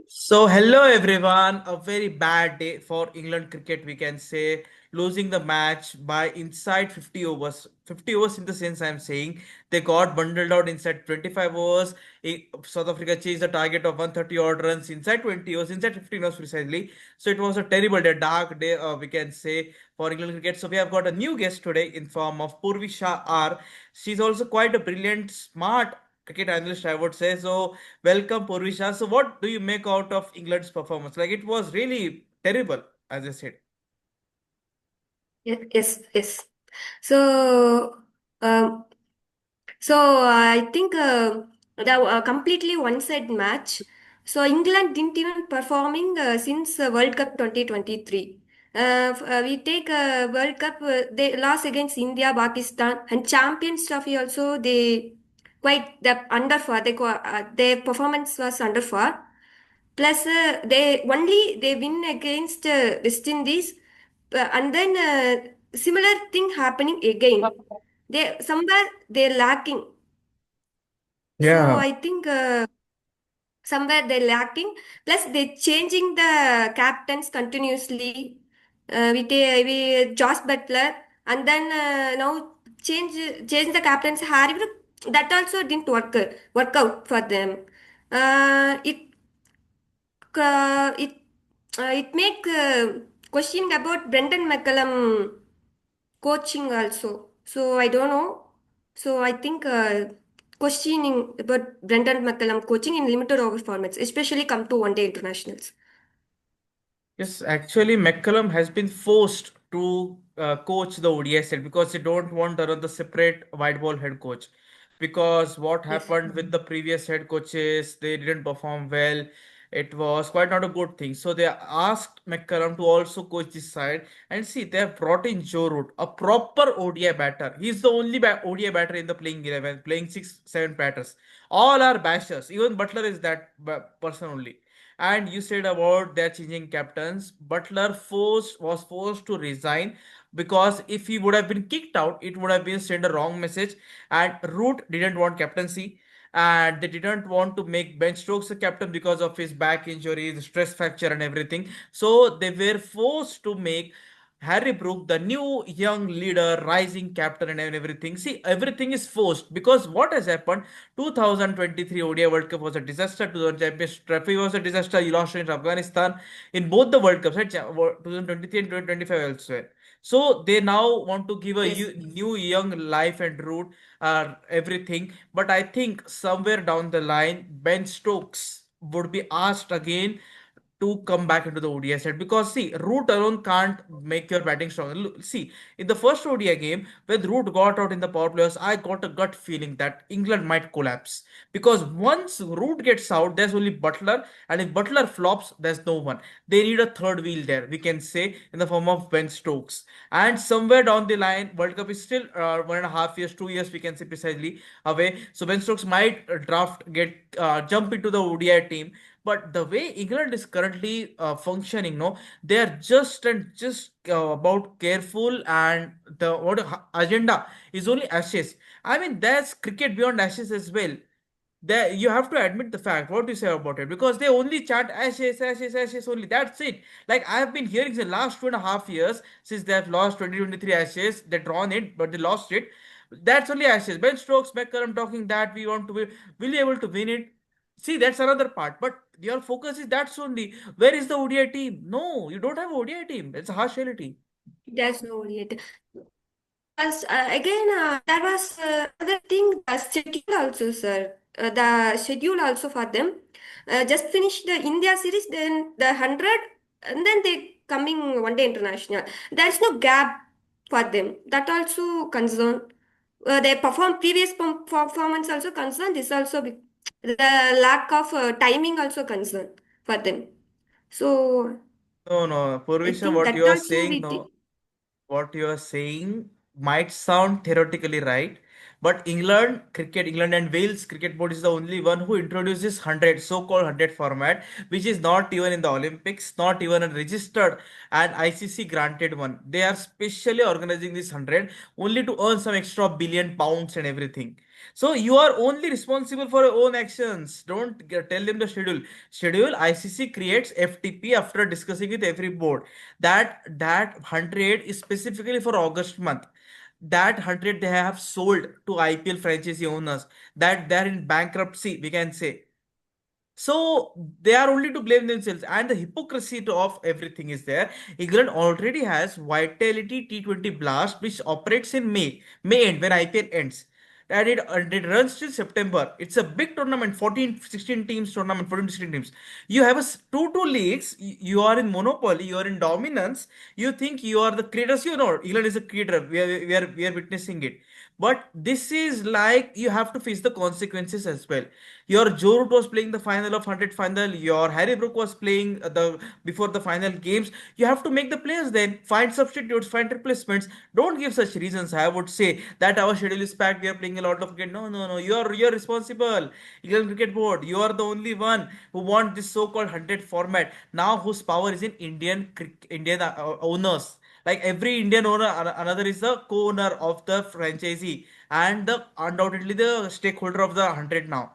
So, hello everyone. A very bad day for England cricket, we can say, losing the match by inside 50 overs. 50 overs in the sense I'm saying they got bundled out inside 25 overs. South Africa chased the target of 130 odd runs inside 20 overs, inside 15 overs precisely. So, it was a terrible day, dark day, we can say, for England cricket. So, we have got a new guest today in form of Poorvisha R. She's also quite a brilliant, smart cricket analyst, I would say. So, welcome, Poorvisha. So, what do you make out of England's performance? Like, it was really terrible, as I said. Yes. So, um, I think the completely one-side match. So England didn't even performing since World Cup 2023. We take World Cup. They lost against India, Pakistan, and Champions Trophy also. They quite the under for their performance was under for. Plus, they win against West Indies, and then similar thing happening again. They somewhere they're lacking. So Yeah. I think somewhere they're lacking. Plus, they're changing the captains continuously. We Josh Butler, and then now change the captains Harry. That also didn't work out for them. It it it make questioning about Brendon McCullum coaching also. So I don't know. So I think questioning about Brendon McCullum coaching in limited over formats, especially come to one day internationals. Yes, actually, McCullum has been forced to coach the ODI set because they don't want another separate white ball head coach. Because what Yes. happened with the previous head coaches, they didn't perform well. It was quite not a good thing. So they asked McCullum to also coach this side. And see, they have brought in Joe Root, a proper ODI batter. He's the only ODI batter in the playing 11, playing 6, 7 batters. All are bashers. Even Butler is that person only. And you said about their changing captains. Butler was forced to resign because if he would have been kicked out, it would have been sent a wrong message. And Root didn't want captaincy, and they didn't want to make Ben Stokes the captain because of his back injury, the stress fracture, and everything. So they were forced to make Harry Brook, the new young leader, rising captain, and everything. See, everything is forced because what has happened? 2023 ODI World Cup was a disaster. 2000 Champions Trophy was a disaster. You lost in Afghanistan in both the World Cups, right? 2023 and 2025 elsewhere. So they now want to give a Yes. new young life and route, everything. But I think somewhere down the line, Ben Stokes would be asked again to come back into the ODI set because see, Root alone can't make your batting strong. See, in the first ODI game, when Root got out in the power players, I got a gut feeling that England might collapse because once Root gets out, there's only Butler, and if Butler flops, there's no one. They need a third wheel there, we can say, in the form of Ben Stokes. And somewhere down the line, World Cup is still 1.5 years, 2 years, we can say precisely away. So Ben Stokes might jump into the ODI team, but the way England is currently functioning, no, they are just about careful, and the what agenda is only Ashes. I mean, there's cricket beyond Ashes as well. There, you have to admit the fact. What do you say about it? Because they only chant Ashes, Ashes, Ashes only. That's it. Like I have been hearing the last 2.5 years since they have lost 2023 Ashes. They drawn it, but they lost it. That's only Ashes. Ben Stokes, McCullum talking that we want to be, will be able to win it. See, that's another part. But your focus is that's only. Where is the ODI team? No, you don't have ODI team. It's a harsh reality. That's no yet. As again, there was other thing, the schedule also, sir. The schedule also for them. Just finished the India series, then the 100, and then they coming one day international. There's no gap for them. That also concern. They perform previous performance also concern. This also the lack of timing also concern for them. So No, no, I Purvisha, think what that you are also saying, we think. no. What you are saying might sound theoretically right, but England and Wales Cricket Board is the only one who introduced this 100, so-called 100 format, which is not even in the Olympics, not even a registered and ICC granted one. They are specially organizing this 100 only to earn some extra billion pounds and everything. So you are only responsible for your own actions. Don't tell them the schedule. Schedule ICC creates FTP after discussing with every board. That 100 is specifically for August month. That 100 they have sold to IPL franchisee owners. That they're in bankruptcy, we can say. So they are only to blame themselves, and the hypocrisy of everything is there. England already has Vitality T20 Blast, which operates in May end when IPL ends. And it runs till September. It's a big tournament, 14, 16 teams tournament, 14 to 16 teams. You have a two leagues, you are in monopoly, you are in dominance, you think you are the creators, you know, England is a creator, we are witnessing it. But this is like you have to face the consequences as well. Your Joe Root was playing the final of 100 final. Your Harry Brook was playing the before the final games. You have to make the players then find substitutes, find replacements. Don't give such reasons. I would say that our schedule is packed. We are playing a lot of cricket. No, no, no. You're responsible. England Cricket Board. You are the only one who want this so-called 100 format now, whose power is in Indian owners. Like every Indian owner, another is the co-owner of the franchisee and the undoubtedly the stakeholder of the 100 now.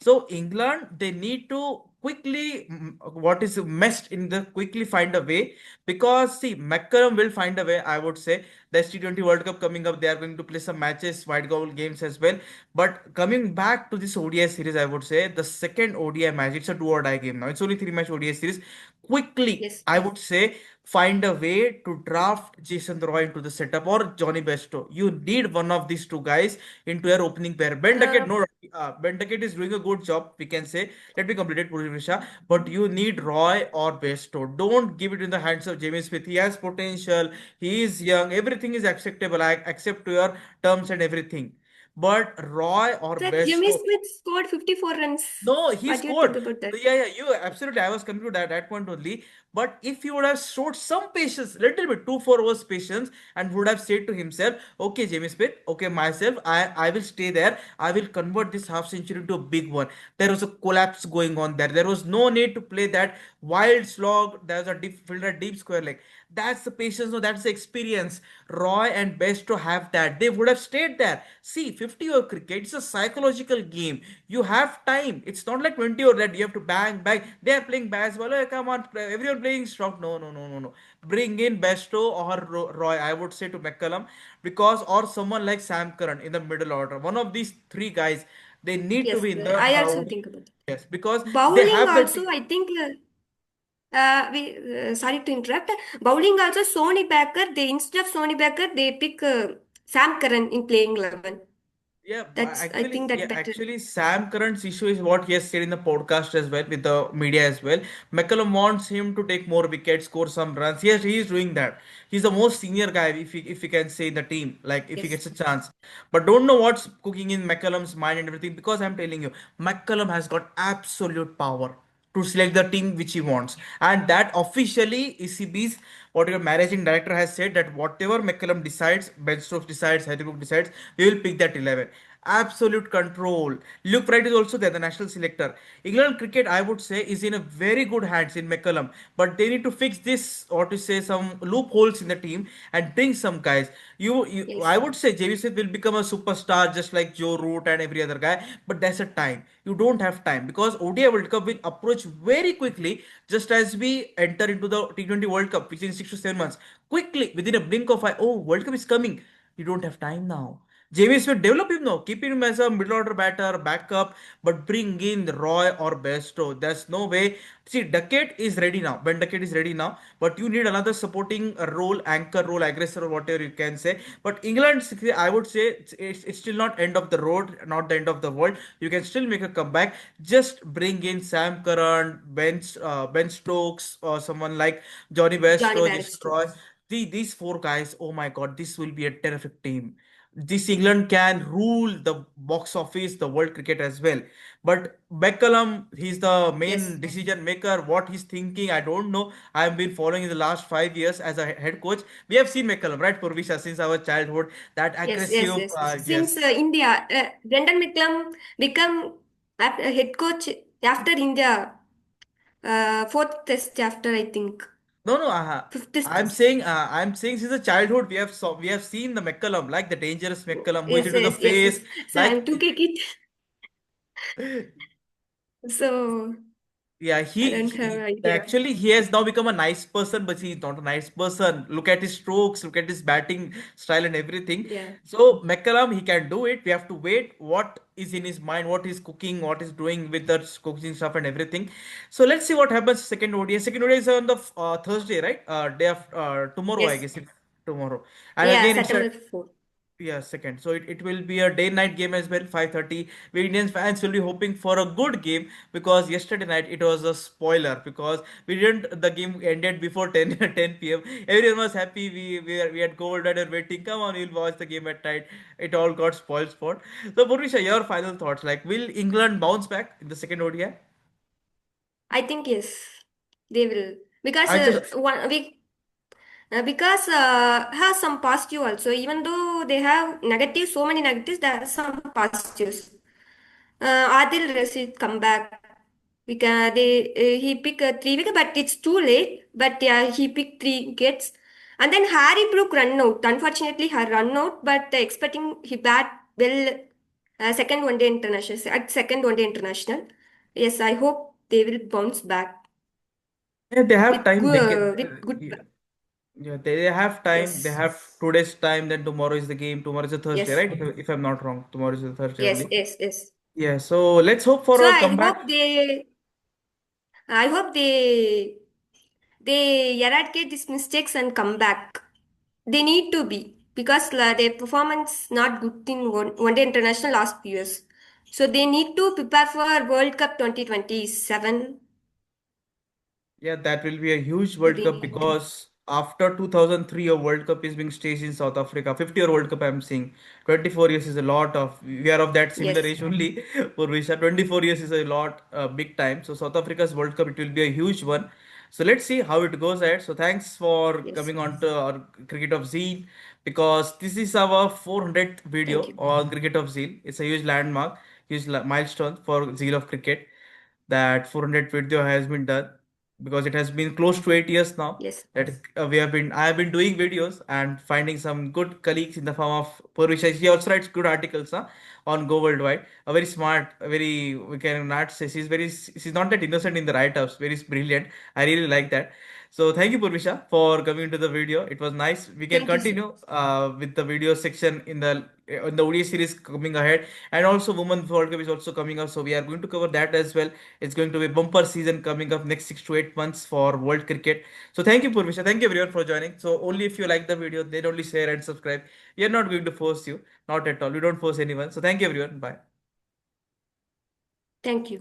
So England, they need to quickly what is messed in the quickly find a way, because see McCullum will find a way. I would say the T20 World Cup coming up, they are going to play some matches, white goal games as well. But coming back to this ODI series, I would say the second ODI match, it's a do or die game now. It's only 3 match ODI series. Quickly, Yes. I would say find a way to draft Jason Roy into the setup or Johnny Besto. You need one of these two guys into your opening pair. Ben Duckett, Uh, no, Ben Duckett is doing a good job, we can say. Let me complete it, Poorvisha. But you need Roy or Besto. Don't give it in the hands of Jamie Smith. He has potential. He is young. Everything is acceptable. I accept to your terms and everything. But Roy or that Jimmy Besto, Smith scored 54 runs. no, he What do you think scored. about that? Yeah, yeah, you absolutely. I was coming to that point only. But if he would have showed some patience, little bit, 2 4 hours patience, and would have said to himself, "Okay, Jamie Smith, okay, myself, I will stay there. I will convert this half century into a big one." There was a collapse going on there. There was no need to play that wild slog. There was a deep fielder, deep square leg. That's the patience. No, that's the experience. Roy and Besto have that. They would have stayed there. See, 50 over cricket, it's a psychological game. You have time. It's not like 20 over that you have to bang, bang. They are playing baseball. Oh, come on, everyone playing strong. No, no, no, no, no. Bring in Besto or Roy, I would say, to McCullum, because, or someone like Sam Curran in the middle order. One of these three guys, they need to Yes, be in the I also think about that. yes, because they Bowling have the also, I think, sorry to interrupt. Bowling also, Sony Baker, they instead of Sony Baker, they pick Sam Curran in playing 11. Yeah, That's, I think that better. actually, Sam Curran's issue is what he has said in the podcast as well, with the media as well. McCullum wants him to take more wickets, score some runs. Yes, he is doing that. He's the most senior guy, if he can say, in the team, like if he Yes, gets a chance. But don't know what's cooking in McCullum's mind and everything, because I'm telling you, McCullum has got absolute power to select the team which he wants. And that officially ECB's whatever managing director has said that whatever McCullum decides, Ben Stokes decides, Harry Brook decides, we will pick that 11. Absolute control. Luke Wright is also there, the national selector. England cricket, I would say, is in a very good hands in McCullum, but they need to fix this, or to say some loopholes in the team, and bring some guys. I yes. would say Jamie Smith will become a superstar just like Joe Root and every other guy, but that's a time. You don't have time, because ODI World Cup will approach very quickly, just as we enter into the T20 World Cup, which is in 6 to 7 months. Quickly, within a blink of eye, oh, World Cup is coming. You don't have time now. Jamie Smith, develop him now. Keep him as a middle order batter, backup, but bring in Roy or Besto. There's no way. See, Duckett is ready now. Ben Duckett is ready now, but you need another supporting role, anchor role, aggressor, or whatever you can say. But England, I would say, it's still not end of the road, not the end of the world. You can still make a comeback. Just bring in Sam Curran, Ben Stokes, or someone like Johnny Johnny Besto, Jason Barrister. Roy. These four guys, oh my God, this will be a terrific team. This England can rule the box office, the world cricket as well. But Beckham, he's the Yes, main decision maker. What he's thinking, I don't know. I've been following in the last 5 years as a head coach. We have seen McCullum, right, Poorvisha, since our childhood. That yes, yes, aggressive, yes. yes, Since India, Brendon McCullum become head coach after India, fourth test after, I think. No, no. Fifth. I'm saying since the childhood we have seen the McCullum, like the dangerous McCullum who is Yes, into the yes, yes, face, yes. So I'm like to kick it. So yeah, I don't have idea. actually he has now become a nice person, but he's not a nice person. Look at his strokes, look at his batting style and everything. Yeah. So McCallum, he can do it. We have to wait. What is in his mind? What he's cooking? What he's doing with the cooking stuff and everything. So let's see what happens. Second ODI. Second ODI is on the Thursday, right? Day of tomorrow, I Yes. guess. Tomorrow. And Yeah, again, it's a September 4th. yeah, second. So it will be a day-night game as well, 5:30. We Indian fans will be hoping for a good game because yesterday night it was a spoiler because we didn't the game ended before 10 p.m. Everyone was happy. We had gold and were waiting. Come on, we'll watch the game at night. It all got spoiled sport. So Purvisha, your final thoughts. Like, will England bounce back in the second ODI? I think yes, they will because I just one we because has some positive also. Even though they have negative, so many negatives, there are some positives. Adil Rashid come back. We can they he pick 3 wicket, but it's too late. But yeah, he picked 3 wickets, and then Harry Brook run out. Unfortunately, he run out, but expecting he bat well. Second one day international at second one day international. Yes, I hope they will bounce back yeah, they have with time. They can. good with good. Yeah. Yeah, they have time. They Yes, have today's time. Then tomorrow is the game. Tomorrow is a Thursday, yes, right? If I'm not wrong, tomorrow is a Thursday yes, only. yes, yes. Yeah. So let's hope for So a comeback. I hope they eradicate these mistakes and come back. They need to be because their performance not good in one day international last few years. So they need to prepare for World Cup 2027. Yeah, that will be a huge So World they Cup need to. because after 2003, a World Cup is being staged in South Africa. 50-year World Cup, I'm seeing. 24 years is a lot of. We are of that similar Yes, age only. Poorvisha, 24 years is a lot, big time. So South Africa's World Cup, it will be a huge one. So let's see how it goes ahead. So thanks for yes. coming on to our Cricket of Zeal because this is our 400th Thank video you. on Cricket of Zeal. It's a huge landmark, huge milestone for Zeal of Cricket that 400 video has been done because it has been close to 8 years now Yes, that I have been doing videos and finding some good colleagues in the form of Poorvisha. She also writes good articles on Go Worldwide. A very smart, a very we can not say she's not that innocent in the write-ups. Very brilliant. I really like that. So thank you, Purvisha, for coming to the video. It was nice. We can thank you, sir. continue with the video section in the ODI series coming ahead, and also Women's World Cup is also coming up. So we are going to cover that as well. It's going to be bumper season coming up next 6 to 8 months for world cricket. So thank you, Purvisha. Thank you everyone for joining. So only if you like the video, then only share and subscribe. We are not going to force you, not at all. We don't force anyone. So thank you everyone. Bye. Thank you.